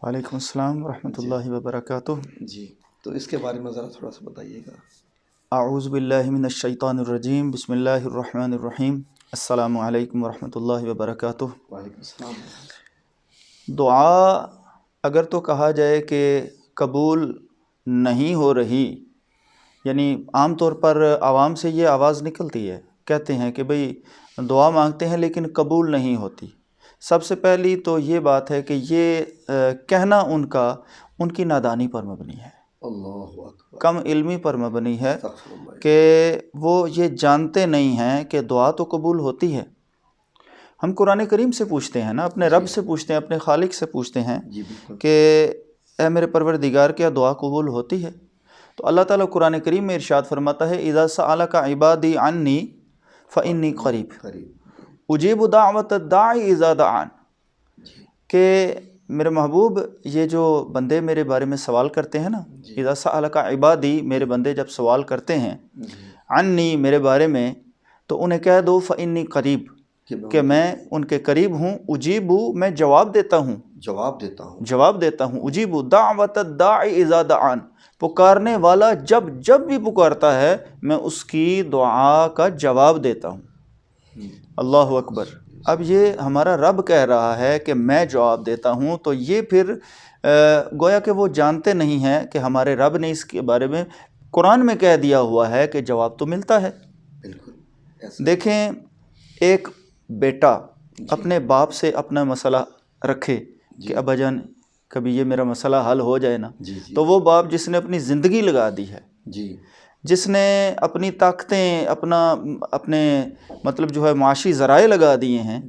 وعلیکم السلام ورحمۃ اللہ وبرکاتہ۔ جی، تو اس کے بارے میں ذرا تھوڑا سا بتائیے گا۔ اعوذ باللہ من الشیطان الرجیم، بسم اللہ الرحمن الرحیم۔ السلام علیکم ورحمۃ اللہ وبرکاتہ۔ وعلیکم السلام۔ دعا اگر تو کہا جائے کہ قبول نہیں ہو رہی، یعنی عام طور پر عوام سے یہ آواز نکلتی ہے، کہتے ہیں کہ بھئی دعا مانگتے ہیں لیکن قبول نہیں ہوتی۔ سب سے پہلی تو یہ بات ہے کہ یہ کہنا ان کی نادانی پر مبنی ہے، اللہ اکبر، کم علمی پر مبنی ہے استغفر اللہ۔ کہ وہ یہ جانتے نہیں ہیں کہ دعا تو قبول ہوتی ہے۔ ہم قرآن کریم سے پوچھتے ہیں نا، اپنے رب سے پوچھتے ہیں، اپنے خالق سے پوچھتے ہیں جی بالکل کہ اے میرے پروردگار، کیا دعا قبول ہوتی ہے؟ تو اللہ تعالیٰ قرآن کریم میں ارشاد فرماتا ہے اذا سألک عبادی عنی فإنی قریب اجیب دعوت الداعی اذا دعان، کہ میرے محبوب یہ جو بندے میرے بارے میں سوال کرتے ہیں نا، اذا سألک عبادی، میرے بندے جب سوال کرتے ہیں عنی، میرے بارے میں، تو انہیں کہہ دو فإنی قریب، کہ میں ان کے قریب ہوں، اجیب، میں جواب دیتا ہوں، جواب دیتا ہوں، اجیب دعوت الداعی اذا دعان، پکارنے والا جب بھی پکارتا ہے میں اس کی دعا کا جواب دیتا ہوں۔ اللہ اکبر۔ اب یہ ہمارا رب کہہ رہا ہے کہ میں جواب دیتا ہوں، تو یہ پھر گویا کہ وہ جانتے نہیں ہیں کہ ہمارے رب نے اس کے بارے میں قرآن میں کہہ دیا ہوا ہے کہ جواب تو ملتا ہے۔ بالکل دیکھیں، ایک بیٹا اپنے باپ سے اپنا مسئلہ رکھے کہ ابا جان کبھی یہ میرا مسئلہ حل ہو جائے نا، تو وہ باپ جس نے اپنی زندگی لگا دی ہے، جس نے اپنی طاقتیں، اپنے مطلب جو ہے معاشی ذرائع لگا دیے ہیں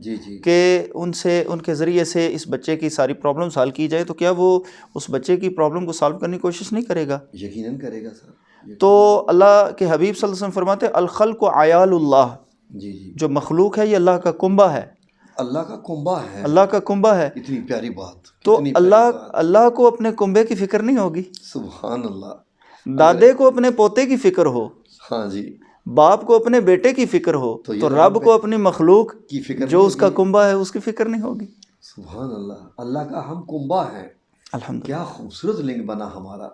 کہ ان کے ذریعے سے اس بچے کی ساری پرابلم سال کی جائے، تو کیا وہ اس بچے کی پرابلم کو سالو کرنے کی کوشش نہیں کرے گا؟ یقیناً کرے گا سر۔ تو اللہ کے حبیب صلی اللہ علیہ وسلم فرماتے ہیں الخلق عیال اللہ، جو مخلوق ہے یہ اللہ کا کنبہ ہے، اللہ کا کنبہ ہے، اللہ کا کنبہ ہے۔ اتنی پیاری بات، تو اللہ کو اپنے کنبے کی فکر نہیں ہوگی؟ سبحان اللہ۔ دادے کو اپنے پوتے کی فکر ہو، ہاں جی، باپ کو اپنے بیٹے کی فکر ہو، تو رب کو اپنی مخلوق کی فکر جو اس کا کنبہ ہے اس کی فکر نہیں ہوگی؟ سبحان اللہ، اللہ کا ہم کنبہ ہیں۔ الحمدللہ، کیا خوبصورت لنک بنا ہمارا،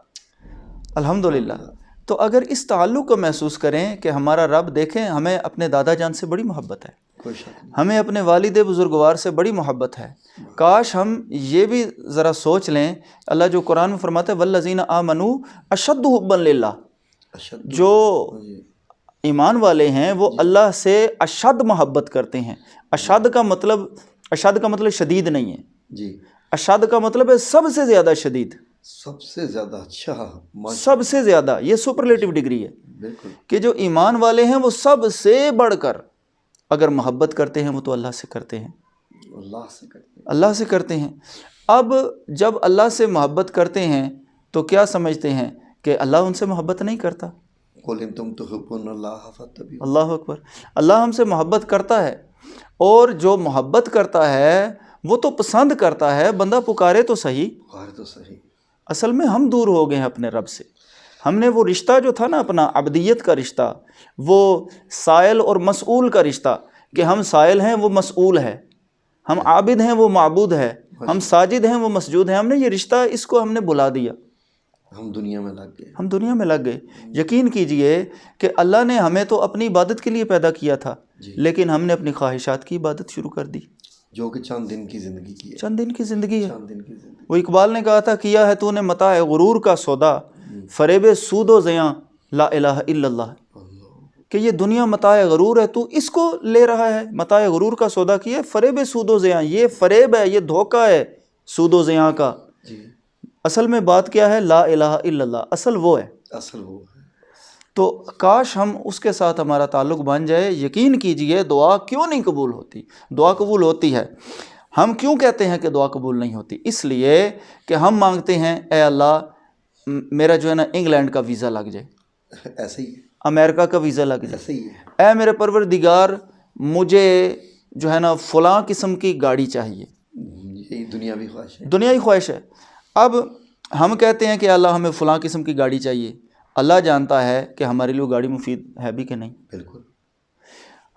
الحمدللہ۔ تو اگر اس تعلق کو محسوس کریں کہ ہمارا رب، دیکھیں ہمیں اپنے دادا جان سے بڑی محبت ہے، ہمیں اپنے والد بزرگوار سے بڑی محبت ہے۔ کاش ہم یہ بھی ذرا سوچ لیں، اللہ جو قرآن میں فرماتا ہے والذین آمنوا اشد حبا للہ، جو ایمان والے ہیں وہ اللہ سے اشد محبت کرتے ہیں۔ اشد کا مطلب شدید نہیں ہے، جی، اشد کا مطلب ہے سب سے زیادہ شدید، سب سے زیادہ اچھا، سب سے زیادہ، یہ سپرلیٹو ڈگری ہے بالکل، کہ جو ایمان والے ہیں وہ سب سے بڑھ کر اگر محبت کرتے ہیں وہ تو اللہ سے کرتے ہیں، اللہ سے کرتے ہیں۔ اب جب اللہ سے محبت کرتے ہیں تو کیا سمجھتے ہیں کہ اللہ ان سے محبت نہیں کرتا؟ قُلْ إِن كُنتُمْ تُحِبُّونَ اللَّهَ فَاتَّبِعُونِی۔ اللہ اکبر۔ اللہ ہم سے محبت کرتا ہے، اور جو محبت کرتا ہے وہ تو پسند کرتا ہے، بندہ پکارے تو صحیح۔ اصل میں ہم دور ہو گئے ہیں اپنے رب سے، ہم نے وہ رشتہ جو تھا نا اپنا عبدیت کا رشتہ، وہ سائل اور مسئول کا رشتہ، کہ ہم سائل ہیں وہ مسئول ہے، ہم عابد ہیں وہ معبود ہے، ہم ساجد ہیں وہ مسجود ہیں، ہم نے یہ رشتہ، اس کو ہم نے بلا دیا، ہم دنیا میں لگ گئے۔ یقین کیجئے کہ اللہ نے ہمیں تو اپنی عبادت کے لیے پیدا کیا تھا، لیکن ہم نے اپنی خواہشات کی عبادت شروع کر دی، جو کہ چند دن کی زندگی ہے۔ وہ اقبال نے کہا تھا کیا ہے تو نے متاع غرور کا سودا، فریب سود و زیاں لا الہ الا اللہ، کہ یہ دنیا متاع غرور ہے، تو اس کو لے رہا ہے، متاع غرور کا سودا کیا، فریب سود و زیاں، یہ فریب ہے، یہ دھوکہ ہے سود و زیاں کا۔ اصل میں بات کیا ہے؟ لا الہ الا اللہ، اصل وہ ہے۔ تو کاش ہم اس کے ساتھ ہمارا تعلق بن جائے۔ یقین کیجئے دعا کیوں نہیں قبول ہوتی؟ دعا قبول ہوتی ہے۔ ہم کیوں کہتے ہیں کہ دعا قبول نہیں ہوتی؟ اس لیے کہ ہم مانگتے ہیں اے اللہ میرا جو ہے نا انگلینڈ کا ویزا لگ جائے، ایسے ہی امریکہ کا ویزا لگ جائے، ایسے ہی ہے۔ اے میرے پروردگار مجھے جو ہے نا فلاں قسم کی گاڑی چاہیے، یہی دنیاوی خواہش ہے۔ اب ہم کہتے ہیں کہ اللہ ہمیں فلاں قسم کی گاڑی چاہیے، اللہ جانتا ہے کہ ہمارے لیے وہ گاڑی مفید ہے بھی کہ نہیں۔ بالکل،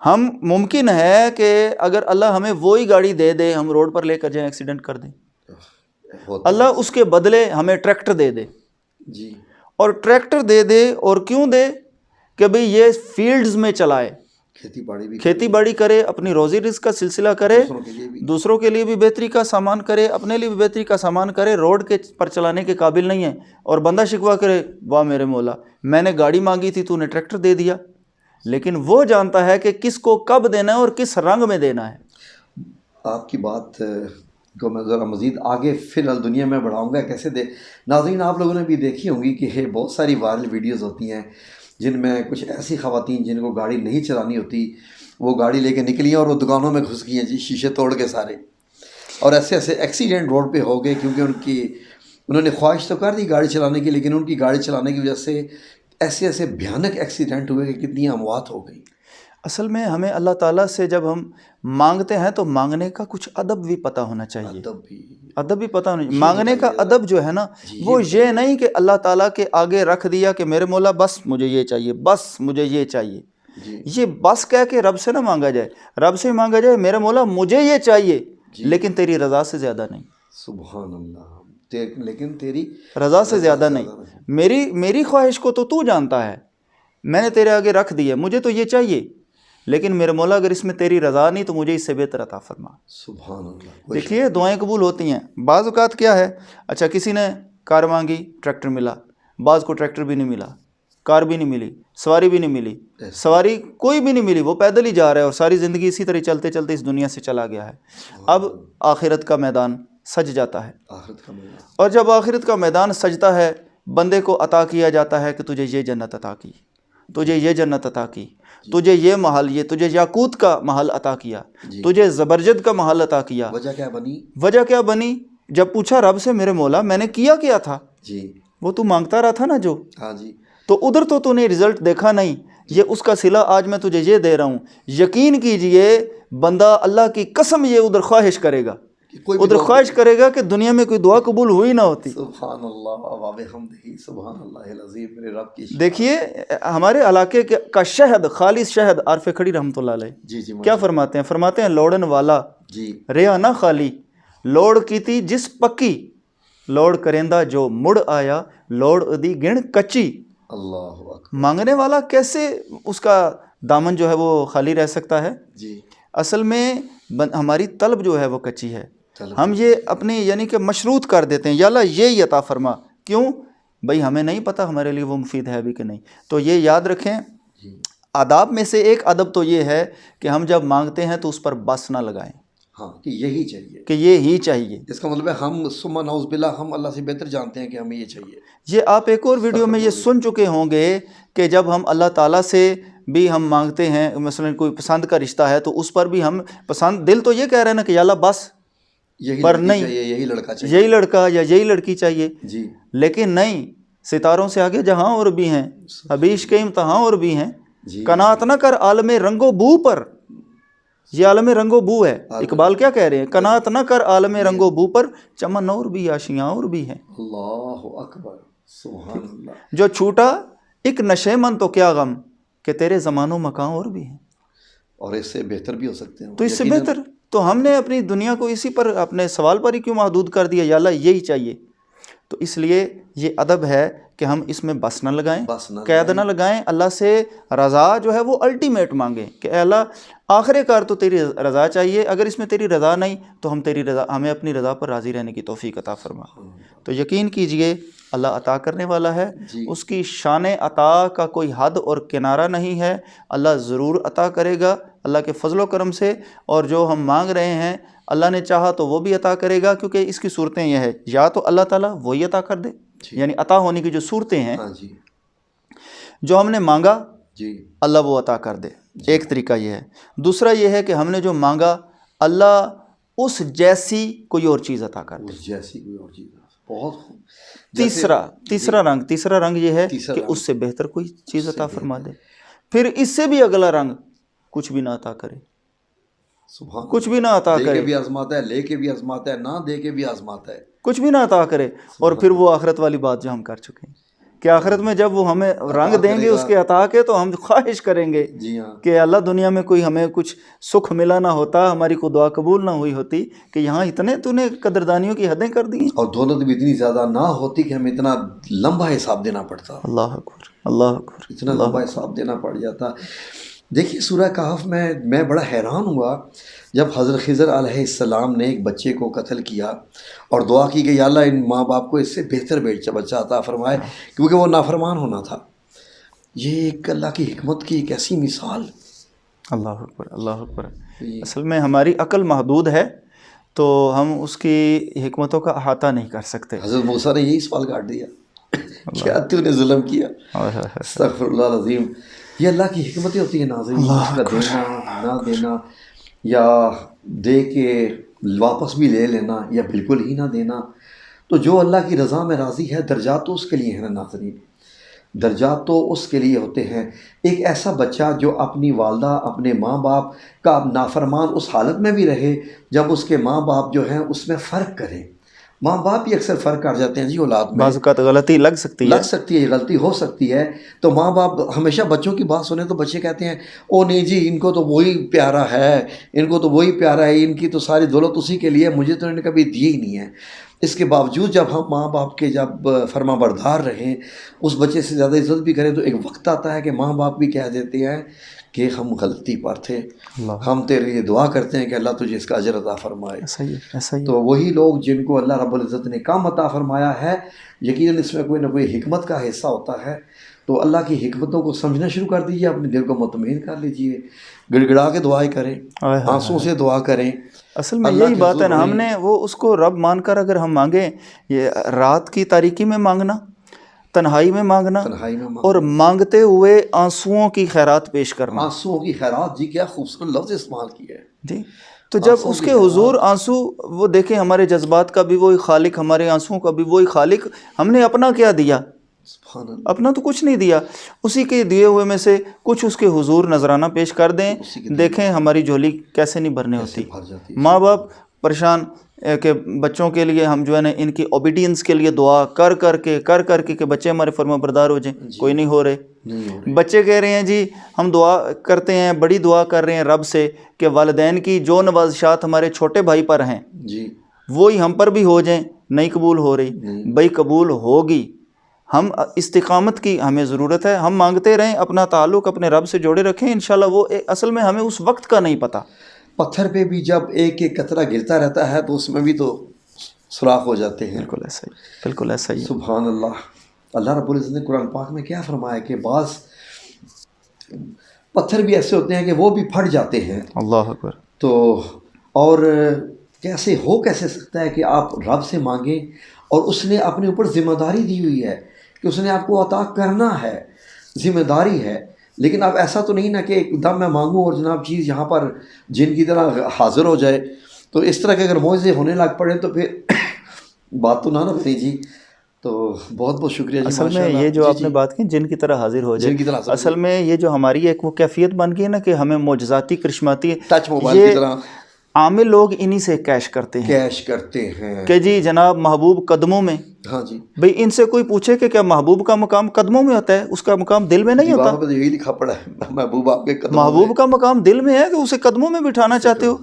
ہم ممکن ہے کہ اگر اللہ ہمیں وہی گاڑی دے دے، ہم روڈ پر لے کر جائیں، ایکسیڈنٹ کر دیں، اللہ اس کے بدلے ہمیں ٹریکٹر دے دے جی، اور ٹریکٹر دے دے، اور کیوں دے کہ بھئی یہ فیلڈز میں چلائے، کھیتی باڑی کرے، اپنی روزی رزق کا سلسلہ کرے، دوسروں کے لیے بھی بہتری کا سامان کرے، اپنے لیے بھی بہتری کا سامان کرے، روڈ کے پر چلانے کے قابل نہیں ہے، اور بندہ شکوہ کرے، واہ میرے مولا میں نے گاڑی مانگی تھی تو نے ٹریکٹر دے دیا. لیکن وہ جانتا ہے کہ کس کو کب دینا ہے اور کس رنگ میں دینا ہے. آپ کی بات کو میں ذرا مزید آگے فی الحال دنیا میں بڑھاؤں گا کیسے دے. ناظرین آپ لوگوں نے بھی دیکھی ہوں گی کہ بہت ساری وائرل ویڈیوز ہوتی ہیں جن میں کچھ ایسی خواتین جن کو گاڑی نہیں چلانی ہوتی وہ گاڑی لے کے نکلی ہیں اور وہ دکانوں میں گھس گئی ہیں جی، شیشے توڑ کے سارے، اور ایسے ایسے ایکسیڈنٹ روڈ پہ ہو گئے کیونکہ انہوں نے خواہش تو کر دی گاڑی چلانے کی، لیکن ان کی گاڑی چلانے کی وجہ سے ایسے ایسے بھیانک ایکسیڈنٹ ہوئے کہ کتنی اموات ہو گئی. اصل میں ہمیں اللہ تعالیٰ سے جب ہم مانگتے ہیں تو مانگنے کا کچھ ادب بھی پتہ ہونا چاہیے، ادب بھی پتہ ہونا چاہیے. مانگنے کا ادب جو ہے نا وہ یہ نہیں کہ اللہ تعالیٰ کے آگے رکھ دیا کہ میرے مولا بس مجھے یہ چاہیے، بس مجھے یہ چاہیے. یہ بس کہہ کے رب سے نہ مانگا جائے، رب سے مانگا جائے میرے مولا مجھے یہ چاہیے لیکن تیری رضا سے زیادہ نہیں. سبحان اللہ، لیکن تیری رضا سے زیادہ نہیں. میری خواہش کو تو جانتا ہے، میں نے تیرے آگے رکھ دی ہے، مجھے تو یہ چاہیے لیکن میرے مولا اگر اس میں تیری رضا نہیں تو مجھے اس سے بہتر عطا فرما. سبحان اللہ. دیکھیے دعائیں قبول ہوتی ہیں. بعض اوقات کیا ہے، اچھا کسی نے کار مانگی ٹریکٹر ملا، بعض کو ٹریکٹر بھی نہیں ملا، کار بھی نہیں ملی، سواری بھی نہیں ملی، سواری کوئی بھی نہیں ملی، وہ پیدل ہی جا رہا ہے اور ساری زندگی اسی طرح چلتے چلتے اس دنیا سے چلا گیا ہے. اب آخرت کا میدان سج جاتا ہے، اور جب آخرت کا میدان سجتا ہے بندے کو عطا کیا جاتا ہے کہ تجھے یہ جنت عطا کی، تجھے یہ جنت عطا کی، تجھے یہ محل، یہ تجھے یاقوت کا محل عطا کیا، تجھے زبرجد کا محل عطا کیا. وجہ کیا بنی؟ وجہ کیا بنی؟ جب پوچھا رب سے میرے مولا میں نے کیا تھا، وہ تو مانگتا رہا تھا نا جو، تو ادھر تو نے رزلٹ دیکھا نہیں، یہ اس کا صلہ آج میں تجھے یہ دے رہا ہوں. یقین کیجئے بندہ اللہ کی قسم یہ ادھر خواہش کرے گا، ادھر خواہش کرے گا کہ دنیا میں کوئی دعا قبول ہوئی نہ ہوتی. سبحان اللہ، سبحان اللہ العظیم، میرے رب کی. دیکھیے ہمارے علاقے کا شہد، خالص شہد، عارف کھڑی رحمۃ اللہ علیہ کیا فرماتے ہیں؟ فرماتے ہیں لوڑن والا ریا نہ خالی، لوڑ کی تھی جس پکی، لوڑ کرندہ جو مڑ آیا، لوڑ ادی گن کچی. اللہ اکبر. مانگنے والا کیسے اس کا دامن جو ہے وہ خالی رہ سکتا ہے؟ اصل میں ہماری طلب جو ہے وہ کچی ہے. ہم یہ اپنی یعنی کہ مشروط کر دیتے ہیں، یا اللہ یہ عطا فرما. کیوں بھئی؟ ہمیں نہیں پتہ ہمارے لیے وہ مفید ہے بھی کہ نہیں. تو یہ یاد رکھیں، آداب میں سے ایک ادب تو یہ ہے کہ ہم جب مانگتے ہیں تو اس پر بس نہ لگائیں، ہاں کہ یہی چاہیے، کہ یہ ہی چاہیے. اس کا مطلب ہے ہم ثم نعوذ باللہ ہم اللہ سے بہتر جانتے ہیں کہ ہمیں یہ چاہیے. یہ آپ ایک اور ویڈیو میں یہ سن چکے ہوں گے کہ جب ہم اللہ تعالیٰ سے بھی ہم مانگتے ہیں، مثلا کوئی پسند کا رشتہ ہے تو اس پر بھی ہم پسند، دل تو یہ کہہ رہے ہیں نا کہ یا اللہ بس، پر نہیں یہی لڑکا چاہیے، یہی لڑکا یا یہی لڑکی چاہیے. جی لیکن نہیں، ستاروں سے آگے جہاں اور بھی ہیں، حبیش کے امتحان اور بھی ہیں. قناعت نہ کر عالم رنگ و بو پر، یہ عالم رنگ و بو ہے. اقبال کیا کہہ رہے ہیں؟ قناعت نہ کر عالم رنگ و بو پر، چمن اور بھی آشیاں اور بھی ہیں. اللہ اکبر، سبحان اللہ. جو چھوٹا ایک نشے من تو کیا غم، کہ تیرے زمان و مکان اور بھی ہیں. اور اس سے بہتر بھی ہو سکتے ہیں، تو اس سے بہتر. تو ہم نے اپنی دنیا کو اسی پر، اپنے سوال پر ہی کیوں محدود کر دیا؟ یا اللہ یہی چاہیے. تو اس لیے یہ ادب ہے کہ ہم اس میں بس نہ لگائیں، قید نہ لگائیں. اللہ سے رضا جو ہے وہ الٹیمیٹ مانگیں کہ اے اللہ آخر کار تو تیری رضا چاہیے، اگر اس میں تیری رضا نہیں تو ہمیں اپنی رضا پر راضی رہنے کی توفیق عطا فرما. تو یقین کیجئے اللہ عطا کرنے والا ہے، اس کی شان عطا کا کوئی حد اور کنارہ نہیں ہے. اللہ ضرور عطا کرے گا اللہ کے فضل و کرم سے، اور جو ہم مانگ رہے ہیں اللہ نے چاہا تو وہ بھی عطا کرے گا. کیونکہ اس کی صورتیں یہ ہے، یا تو اللہ تعالیٰ وہی عطا کر دے، یعنی عطا ہونے کی جو صورتیں ہیں، جو ہم نے مانگا اللہ وہ عطا کر دے، ایک طریقہ یہ ہے. دوسرا یہ ہے کہ ہم نے جو مانگا اللہ اس جیسی کوئی اور چیز عطا کر دے، جیسی کوئی اور چیز. بہت خوب. تیسرا رنگ یہ ہے کہ اس سے بہتر کوئی چیز عطا فرما دے. پھر اس سے بھی اگلا رنگ کچھ بھی نہ عطا کرے، کچھ بھی نہ عطا کرے، دے کے بھی آزماتا ہے، لے کے بھی آزماتا ہے، نہ دے کے بھی آزماتا ہے، کچھ بھی نہ عطا کرے. اور پھر وہ آخرت والی بات جو ہم کر چکے ہیں کہ آخرت میں جب وہ ہمیں رنگ دیں گے اس کے عطا کے تو ہم خواہش کریں گے جی ہاں کہ اللہ دنیا میں کوئی ہمیں کچھ سکھ ملا نہ ہوتا، ہماری کوئی دعا قبول نہ ہوئی ہوتی، کہ یہاں اتنے تو نے قدردانیوں کی حدیں کر دی ہیں۔ اور دولت بھی اتنی زیادہ نہ ہوتی کہ ہمیں اتنا لمبا حساب دینا پڑتا، اللہ اکبر، اللہ اکبر، اتنا لمبا حساب دینا پڑ جاتا۔ دیکھیے سورہ کہف میں بڑا حیران ہوا جب حضرت خضر علیہ السلام نے ایک بچے کو قتل کیا اور دعا کی کہ یا اللہ ان ماں باپ کو اس سے بہتر بچہ عطا فرمائے، کیونکہ وہ نافرمان ہونا تھا۔ یہ ایک اللہ کی حکمت کی ایک ایسی مثال۔ اللہ اکبر، اللہ اکبر۔ اصل میں ہماری عقل محدود ہے تو ہم اس کی حکمتوں کا احاطہ نہیں کر سکتے۔ حضرت موسیٰ نے یہی سوال کاٹ دیا، کیا تو نے ظلم کیا؟ استغفر اللہ العظیم۔ یہ اللہ کی حکمتیں ہوتی ہیں ناظرین، اس کا دینا نہ دینا، یا دے کے واپس بھی لے لینا یا بالکل ہی نہ دینا۔ تو جو اللہ کی رضا میں راضی ہے، درجات تو اس کے لیے ہیں نا ناظرین، درجات تو اس کے لیے ہوتے ہیں۔ ایک ایسا بچہ جو اپنی والدہ اپنے ماں باپ کا نافرمان اس حالت میں بھی رہے جب اس کے ماں باپ جو ہیں اس میں فرق کریں۔ ماں باپ بھی اکثر فرق کر جاتے ہیں جی اولاد میں، بعض اوقات غلطی لگ سکتی ہے، غلطی ہو سکتی ہے۔ تو ماں باپ ہمیشہ بچوں کی بات سنیں تو بچے کہتے ہیں او نہیں جی ان کو تو وہی پیارا ہے، ان کو تو وہی پیارا ہے، ان کی تو ساری دولت اسی کے لیے، مجھے تو انہوں نے کبھی دی ہی نہیں ہے۔ اس کے باوجود جب ہم ماں باپ کے جب فرما بردار رہیں، اس بچے سے زیادہ عزت بھی کریں، تو ایک وقت آتا ہے کہ ماں باپ بھی کہہ دیتے ہیں کہ ہم غلطی پر تھے، ہم تیرے لیے دعا کرتے ہیں کہ اللہ تجھے اس کا اجر عطا فرمائے۔ ایسا ہی۔ تو وہی لوگ جن کو اللہ رب العزت نے کم عطا فرمایا ہے، یقیناً اس میں کوئی نہ کوئی حکمت کا حصہ ہوتا ہے۔ تو اللہ کی حکمتوں کو سمجھنا شروع کر دیجیے، اپنے دل کو مطمئن کر لیجیے، گڑ گڑا کے دعائیں کریں، آنسوں سے دعا کریں۔ اصل میں یہی بات ہے نا، ہم نے وہ اس کو رب مان کر اگر ہم مانگیں، یہ رات کی تاریکی میں مانگنا، تنہائی میں مانگنا، اور مانگتے ہوئے آنسوؤں کی خیرات پیش کرنا۔ آنسوؤں کی خیرات، جی کیا خوبصورت لفظ استعمال کیا ہے جی۔ تو جب اس کے حضور آنسو، وہ دیکھیں ہمارے جذبات کا بھی وہی خالق، ہمارے آنسوؤں کا بھی وہی خالق، ہم نے اپنا کیا دیا؟ اپنا تو کچھ نہیں دیا، اسی کے دیے ہوئے میں سے کچھ اس کے حضور نذرانہ پیش کر دیں، دیکھیں ہماری جھولی کیسے نہیں بھرنے ہوتی۔ ماں باپ پریشان کہ بچوں کے لیے ہم جو ہے نا ان کی اوبیڈینس کے لیے دعا کر کر کے کہ بچے ہمارے فرما بردار ہو جائیں، کوئی نہیں ہو رہے۔ بچے کہہ رہے ہیں جی ہم دعا کرتے ہیں، بڑی دعا کر رہے ہیں رب سے کہ والدین کی جو نوازشات ہمارے چھوٹے بھائی پر ہیں وہی ہم پر بھی ہو جائیں، نہیں قبول ہو رہی۔ بھائی قبول ہوگی، ہم استقامت کی ہمیں ضرورت ہے، ہم مانگتے رہیں، اپنا تعلق اپنے رب سے جوڑے رکھیں، انشاءاللہ وہ اصل میں ہمیں اس وقت کا نہیں پتہ۔ پتھر پہ بھی جب ایک ایک قطرہ گرتا رہتا ہے تو اس میں بھی تو سوراخ ہو جاتے ہیں۔ بالکل ایسا ہی، بالکل ایسا ہی۔ سبحان اللہ۔ اللہ رب العزت نے قرآن پاک میں کیا فرمایا کہ بعض پتھر بھی ایسے ہوتے ہیں کہ وہ بھی پھٹ جاتے ہیں۔ اللہ اکبر۔ تو اور کیسے سکتا ہے کہ آپ رب سے مانگیں اور اس نے اپنے اوپر ذمہ داری دی ہوئی ہے کہ اس نے آپ کو عطا کرنا ہے، ذمہ داری ہے۔ لیکن اب ایسا تو نہیں نا کہ ایک دم میں مانگوں اور جناب چیز یہاں پر جن کی طرح حاضر ہو جائے۔ تو اس طرح کے اگر معجزے ہونے لگ پڑے تو پھر بات تو نہ بنی جی۔ تو بہت بہت شکریہ جی۔ اصل میں یہ جو آپ نے بات کی جن کی طرح حاضر ہو جائے، اصل میں یہ جو ہماری ایک وہ کیفیت بن گئی ہے نا کہ ہمیں معجزاتی کرشماتی، ٹچ موبائل کی طرح عامل لوگ انہی سے کیش کرتے ہیں کہ جی جناب محبوب قدموں میں۔ ہاں جی بھئی ان سے کوئی پوچھے کہ کیا محبوب کا مقام قدموں میں ہوتا ہے؟ اس کا مقام دل میں نہیں ہوتا؟ یہی لکھا پڑا ہے محبوب آپ کے قدموں میں۔ محبوب کا مقام دل میں ہے کہ اسے قدموں میں بٹھانا چاہتے ہو۔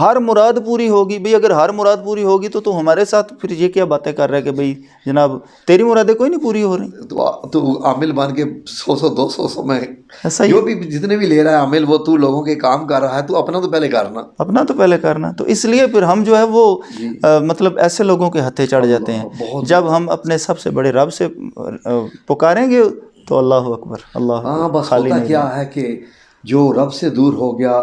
ہر مراد پوری ہوگی، بھئی اگر ہر مراد پوری ہوگی تو ہمارے ساتھ پھر یہ کیا باتیں کر رہا ہے کہ بھئی جناب تیری مرادیں کوئی نہیں پوری ہو رہی؟ تو عامل بن کے 100 200 میں جو بھی جتنے بھی لے رہا ہے عامل، وہ تو لوگوں کے کام کر رہا ہے، تو اپنا تو پہلے کرنا۔ تو اس لیے پھر ہم جو ہے وہ مطلب ایسے لوگوں کے ہتھے چڑھ جاتے ہیں۔ جب ہم اپنے سب سے بڑے رب سے پکاریں گے تو اللہ اکبر، اللہ ہاں بس ہوتا کیا ہے کہ جو رب سے دور ہو گیا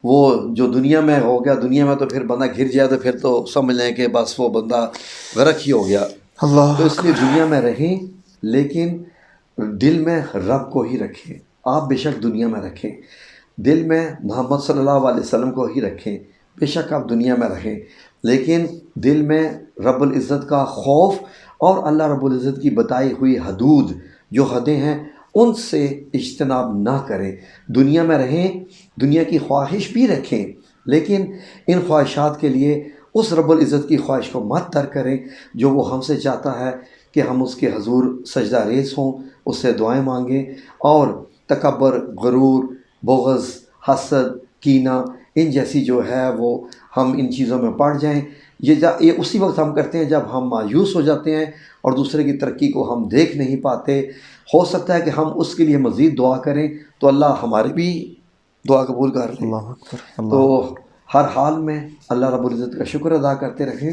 وہ جو دنیا میں ہو گیا، دنیا میں تو پھر بندہ گر جائے تو پھر تو سمجھ لیں کہ بس وہ بندہ غرق ہی ہو گیا۔ تو اس لیے دنیا میں رہیں لیکن دل میں رب کو ہی رکھیں۔ آپ بے شک دنیا میں رکھیں، دل میں محمد صلی اللہ علیہ وسلم کو ہی رکھیں۔ بے شک آپ دنیا میں رہیں لیکن دل میں رب العزت کا خوف اور اللہ رب العزت کی بتائی ہوئی حدود جو حدیں ہیں ان سے اجتناب نہ کریں۔ دنیا میں رہیں، دنیا کی خواہش بھی رکھیں لیکن ان خواہشات کے لیے اس رب العزت کی خواہش کو مت ترک کریں جو وہ ہم سے چاہتا ہے کہ ہم اس کے حضور سجدہ ریز ہوں، اس سے دعائیں مانگیں، اور تکبر، غرور، بغض، حسد، کینہ، ان جیسی جو ہے وہ ہم ان چیزوں میں پڑ جائیں۔ یہ اسی وقت ہم کرتے ہیں جب ہم مایوس ہو جاتے ہیں اور دوسرے کی ترقی کو ہم دیکھ نہیں پاتے۔ ہو سکتا ہے کہ ہم اس کے لیے مزید دعا کریں تو اللہ ہماری بھی دعا قبول کر لے۔ اللہ اکبر، تو اللہ ہر حال میں اللہ رب العزت کا شکر ادا کرتے رہیں،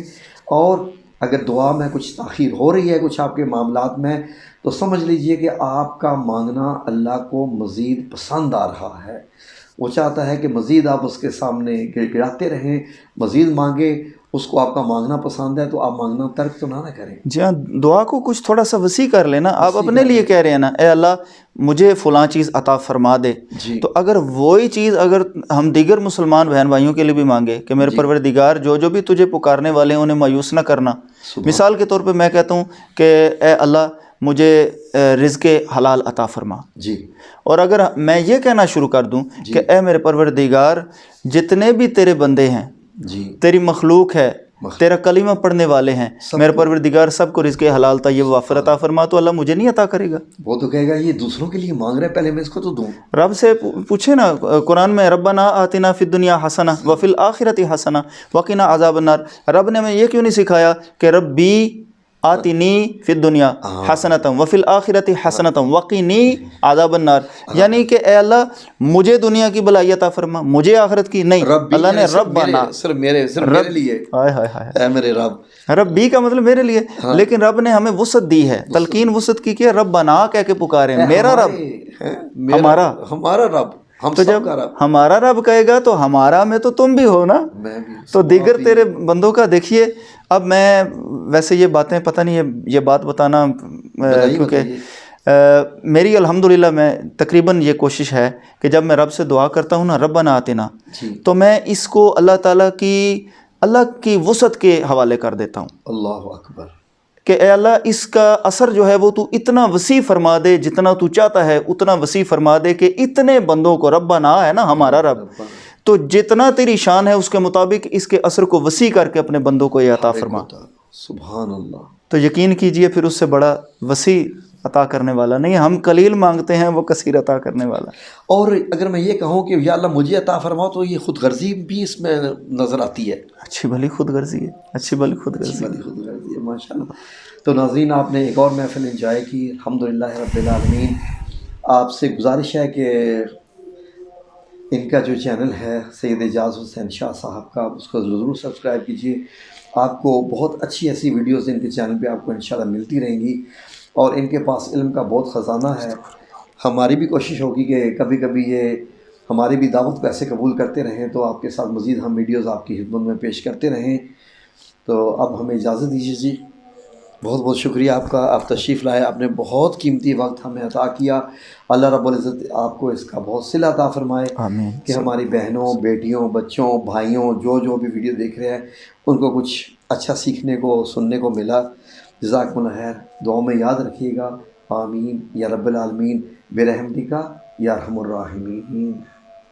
اور اگر دعا میں کچھ تاخیر ہو رہی ہے کچھ آپ کے معاملات میں، تو سمجھ لیجئے کہ آپ کا مانگنا اللہ کو مزید پسند آ رہا ہے۔ وہ چاہتا ہے کہ مزید آپ اس کے سامنے گڑگڑاتے رہیں، مزید مانگیں، اس کو آپ کا مانگنا پسند ہے تو آپ مانگنا ترک تو نہ کریں۔ جی ہاں، دعا کو کچھ تھوڑا سا وسیع کر لینا۔ آپ وسیع اپنے کر لیے لیں۔ کہہ رہے ہیں نا، اے اللہ مجھے فلاں چیز عطا فرما دے، جی تو اگر وہی چیز اگر ہم دیگر مسلمان بہن بھائیوں کے لیے بھی مانگے کہ میرے جی پروردگار جو بھی تجھے پکارنے والے ہیں انہیں مایوس نہ کرنا۔ سبحان مثال کے طور پہ میں کہتا ہوں کہ اے اللہ مجھے رزق حلال عطا فرما، جی اور اگر میں یہ کہنا شروع کر دوں جی کہ اے میرے پروردگار جتنے بھی تیرے بندے ہیں، جی تیری مخلوق ہے، تیرا کلمہ پڑھنے والے ہیں، سب میرے کو- پروردگار سب کو رزق حلال طیب وافر عطا فرما، تو اللہ مجھے نہیں عطا کرے گا؟ وہ تو کہے گا یہ دوسروں کے لیے مانگ رہا ہے، پہلے میں اس کو تو دوں۔ رب سے پوچھے نا قرآن میں، ربنا آتنا فی الدنیا حسنہ وفی الآخرۃ حسنہ وقنا عذاب النار۔ رب نے ہمیں یہ کیوں نہیں سکھایا کہ ربی آتنی فی الدنیا حسنۃ وفی الآخرۃ حسنۃ وقنی عذاب النار، یعنی کہ اے اللہ مجھے دنیا کی بھلائی عطا فرما، مجھے آخرت کی نہیں۔ رب بھی اللہ نے یعنی ربنا، صرف میرے لیے، ہائے ہائے ہائے، اے میرے رب۔ ربی کا مطلب میرے لیے، لیکن رب نے ہمیں وسعت دی ہے، تلقین وسعت کی کہ رب بنا کہہ کے پکارے، میرا رب، ہمارا رب، ہم تو سب جب کا رب۔ ہمارا رب کہے گا تو ہمارا میں تو تم بھی ہو نا، میں بھی تو دیگر تیرے بندوں کا دیکھیے۔ اب میں ویسے یہ باتیں پتہ نہیں یہ بات بتانا کیونکہ میری الحمدللہ میں تقریباً یہ کوشش ہے کہ جب میں رب سے دعا کرتا ہوں نا ربنا آتنا، جی تو میں اس کو اللہ تعالیٰ کی وسعت کے حوالے کر دیتا ہوں اللہ اکبر۔ کہ اے اللہ اس کا اثر جو ہے وہ تو اتنا وسیع فرما دے، جتنا تو چاہتا ہے اتنا وسیع فرما دے، کہ اتنے بندوں کو ربنا ہے نا ہمارا رب، تو جتنا تیری شان ہے اس کے مطابق اس کے اثر کو وسیع کر کے اپنے بندوں کو یہ عطا فرما۔ سبحان اللہ۔ تو یقین کیجئے پھر اس سے بڑا وسیع عطا کرنے والا نہیں، ہم قلیل مانگتے ہیں، وہ کثیر عطا کرنے والا۔ اور اگر میں یہ کہوں کہ یا اللہ مجھے عطا فرماؤ، تو یہ خود غرضی بھی اس میں نظر آتی ہے۔ اچھی بھلی خود غرضی ہے، اچھی بھلی خود غرضی ہے۔ خود غرضی ہے، ماشاء اللہ۔ تو ناظرین، آپ نے ایک اور محفل انجوائے کی، الحمدللہ رب العالمین۔ آپ سے گزارش ہے کہ ان کا جو چینل ہے سید اعجاز حسین شاہ صاحب کا، اس کو ضرور سبسکرائب کیجیے۔ آپ کو بہت اچھی ایسی ویڈیوز ان کے چینل پہ آپ کو انشاءاللہ ملتی رہیں گی، اور ان کے پاس علم کا بہت خزانہ ہے۔ ہماری بھی کوشش ہوگی کہ کبھی کبھی یہ ہماری بھی دعوت کو ایسے قبول کرتے رہیں، تو آپ کے ساتھ مزید ہم ویڈیوز آپ کی خدمت میں پیش کرتے رہیں۔ تو اب ہمیں اجازت دیجیے جی۔ بہت بہت شکریہ آپ کا، آپ تشریف لائے، آپ نے بہت قیمتی وقت ہمیں عطا کیا۔ اللہ رب العزت آپ کو اس کا بہت صلہ عطا فرمائے، آمین۔ کہ ہماری بہنوں، بیٹیوں، بچوں، بھائیوں جو بھی ویڈیو دیکھ رہے ہیں ان کو کچھ اچھا سیکھنے کو، سننے کو ملا۔ جزاکم اللہ خیر، دعاؤں میں یاد رکھیے گا۔ آمین یا رب العالمین، برحمتک یا ارحم الراحمین۔